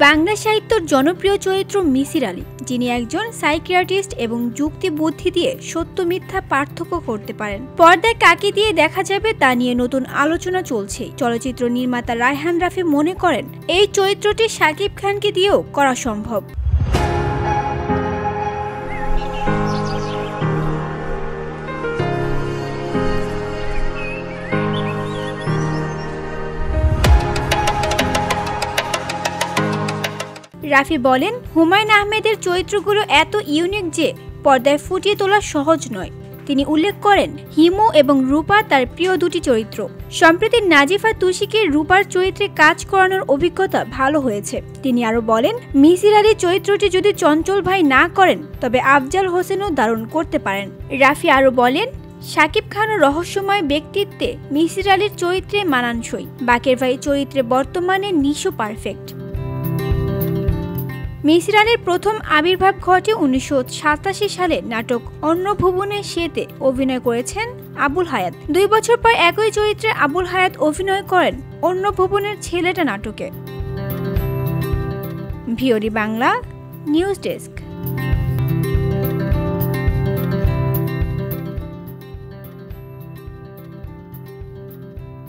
বাংলা সাহিত্যের জনপ্রিয় চরিত্র মিসির আলী, যিনি একজন সাইকিয়াট্রিস্ট এবং যুক্তি বুদ্ধি দিয়ে সত্য মিথ্যা পার্থক্য করতে পারেন। পর্দায় কাকে দিয়ে দেখা যাবে তা নিয়ে নতুন আলোচনা চলছে। চলচ্চিত্র নির্মাতা রায়হান রাফি মনে করেন এই চরিত্রটি শাকিব খানকে দিয়েও করা সম্ভব। রাফি বলেন, হুমায়ুন আহমেদের চরিত্রগুলো এত ইউনিক যে পর্দায় ফুটিয়ে তোলা সহজ নয়। তিনি উল্লেখ করেন, হিমু এবং রূপা তার প্রিয় দুটি চরিত্র। সম্প্রতি নাজিফা তুষিকে রূপার চরিত্রে কাজ করানোর অভিজ্ঞতা ভালো হয়েছে। তিনি আরও বলেন, মিসির আলীর চরিত্রটি যদি চঞ্চল ভাই না করেন তবে আফজাল হোসেনও দারুণ করতে পারেন। রাফি আরও বলেন, শাকিব খানের রহস্যময় ব্যক্তিত্বে মিসির আলীর চরিত্রে মানানসই। বাকের ভাই চরিত্রে বর্তমানে নিশো পারফেক্ট। মিসির আলীর প্রথম আবির্ভাব ঘটে 1987 সালে নাটক অন্য ভুবনের সেতে অভিনয় করেছেন আবুল হায়াত। 2 বছর পর একই চরিত্রে আবুল হায়াত অভিনয় করেন অন্য ভুবনের ছেলেটা নাটকে। VOD Bangla news desk.